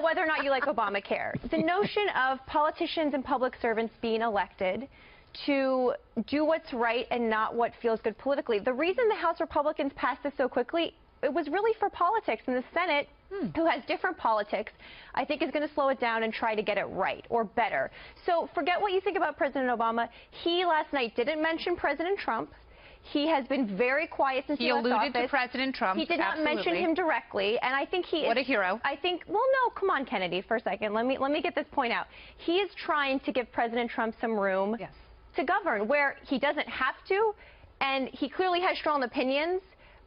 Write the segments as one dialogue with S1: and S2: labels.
S1: about whether or not you like Obamacare. The notion of politicians and public servants being elected to do what's right and not what feels good politically. The reason the House Republicans passed this so quickly, it was really for politics. And the Senate, who has different politics, I think is going to slow it down and try to get it right or better. So forget what you think about President Obama. He last night didn't mention President Trump. He has been very quiet since he left office.
S2: He alluded to President Trump.
S1: He did not mention him directly, and I think he is...
S2: What a hero.
S1: I think, well, no, come on, Kennedy, for a second. Let me get this point out. He is trying to give President Trump some room to govern, where he doesn't have to, and he clearly has strong opinions.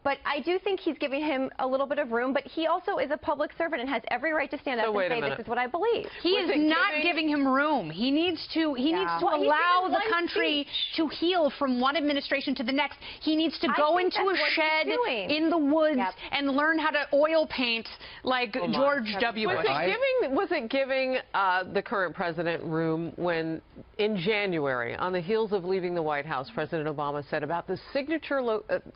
S1: But I do think he's giving him a little bit of room, but he also is a public servant and has every right to stand up and say this is what I believe.
S2: He is not giving him room. He needs to allow the country to heal from one administration to the next. He needs to go into a shed in the woods and learn how to oil paint like George W. Bush.
S3: Was it giving the current president room when, in January, on the heels of leaving the White House, President Obama said about the signature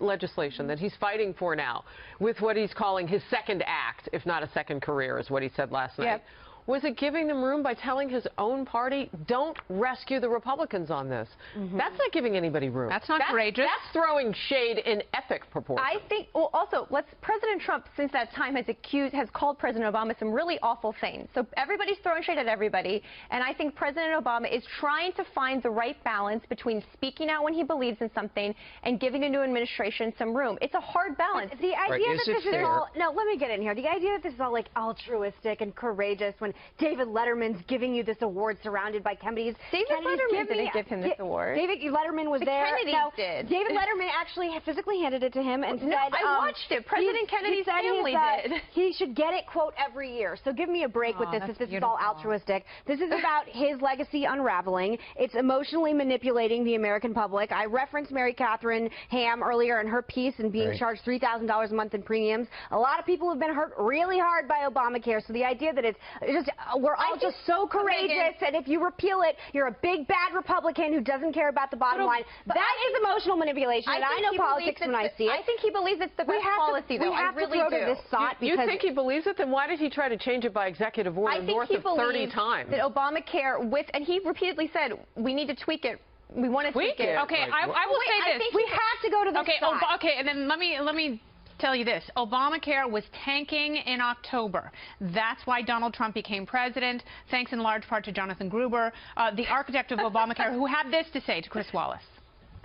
S3: legislation that he's fighting for now, with what he's calling his second act, if not a second career, is what he said last night. Was it giving them room by telling his own party, don't rescue the Republicans on this? That's not giving anybody room.
S2: That's not courageous.
S3: That's throwing shade in epic proportion.
S1: I think, well, also, President Trump, since that time, has called President Obama some really awful things. So everybody's throwing shade at everybody, and I think President Obama is trying to find the right balance between speaking out when he believes in something and giving a new administration some room. It's a hard balance.
S4: The idea that this is all, no, let me get in here. The idea that this is all like altruistic and courageous when David Letterman's giving you this award surrounded by Kennedys.
S1: David Letterman didn't give him this award.
S4: David Letterman was there.
S1: Kennedys did.
S4: David Letterman actually physically handed it to him and said,
S1: I watched it. President Kennedy's family did.
S4: He should get it, quote, every year. So give me a break with this if this is all altruistic. This is about his legacy unraveling. It's emotionally manipulating the American public. I referenced Mary Catherine Ham earlier in her piece and being charged $3,000 a month in premiums. A lot of people have been hurt really hard by Obamacare. So the idea that it's just we're all just so courageous, and if you repeal it, you're a big bad Republican who doesn't care about the bottom line. That is emotional manipulation, and I know politics when I see it.
S1: I think he believes it's the best policy, though.
S4: We have to throw to this thought.
S3: You think he believes it? Then why did he try to change it by executive order north of 30 times?
S1: That Obamacare, and he repeatedly said, we need to tweak it. We want to tweak it.
S2: Okay, I will say this.
S4: We have to go to this side.
S2: Okay, and then let me tell you this. Obamacare was tanking in October. That's why Donald Trump became president, thanks in large part to Jonathan Gruber, the architect of Obamacare, who had this to say to Chris Wallace.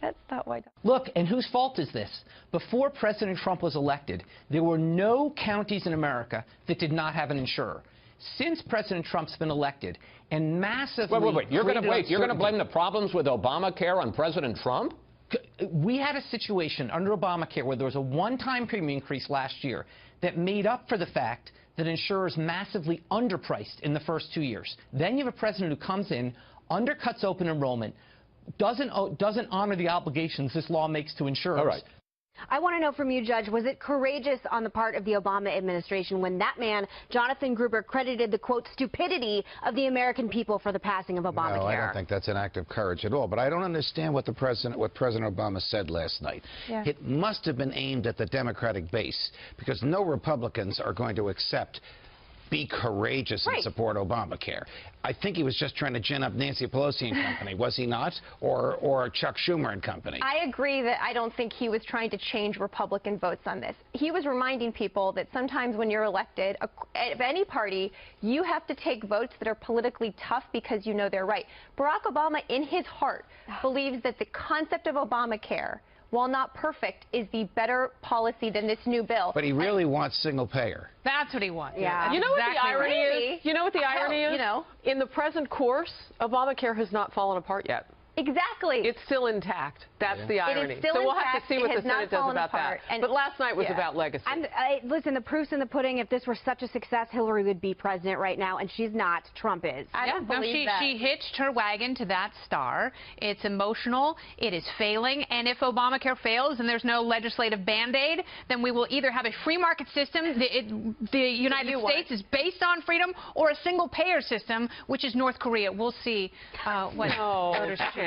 S1: That's not why.
S5: Look, and whose fault is this? Before President Trump was elected, there were no counties in America that did not have an insurer. Since President Trump's been elected and massively...
S6: Wait. You're going to blame the problems with Obamacare on President Trump?
S5: We had a situation under Obamacare where there was a one-time premium increase last year that made up for the fact that insurers massively underpriced in the first 2 years. Then you have a president who comes in, undercuts open enrollment, doesn't honor the obligations this law makes to insurers.
S6: All right.
S4: I want to know from you, Judge, was it courageous on the part of the Obama administration when that man, Jonathan Gruber, credited the, quote, stupidity of the American people for the passing of Obamacare?
S7: No, I don't think that's an act of courage at all. But I don't understand what President Obama said last night. It must have been aimed at the Democratic base, because no Republicans are going to accept be courageous and support Obamacare. I think he was just trying to gin up Nancy Pelosi and company, was he not? Or Chuck Schumer and company.
S1: I agree that I don't think he was trying to change Republican votes on this. He was reminding people that sometimes when you're elected, of any party, you have to take votes that are politically tough because you know they're right. Barack Obama, in his heart, believes that the concept of Obamacare, while not perfect, is the better policy than this new bill.
S7: But he really wants single payer.
S2: That's what he wants.
S1: Yeah.
S3: You know what the irony is? You know what the irony is?
S1: You know.
S3: In the present course, Obamacare has not fallen apart yet.
S1: Exactly.
S3: It's still intact. That's the irony.
S1: It is still
S3: so we'll
S1: intact.
S3: have to see what the Senate does about
S1: apart.
S3: that. But last night was about legacy.
S4: Listen, the proof's in the pudding. If this were such a success, Hillary would be president right now, and she's not. Trump is.
S1: I don't believe that.
S2: She hitched her wagon to that star. It's emotional. It is failing. And if Obamacare fails and there's no legislative Band-Aid, then we will either have a free market system, the United States is based on freedom, or a single-payer system, which is North Korea. We'll see what voters choose.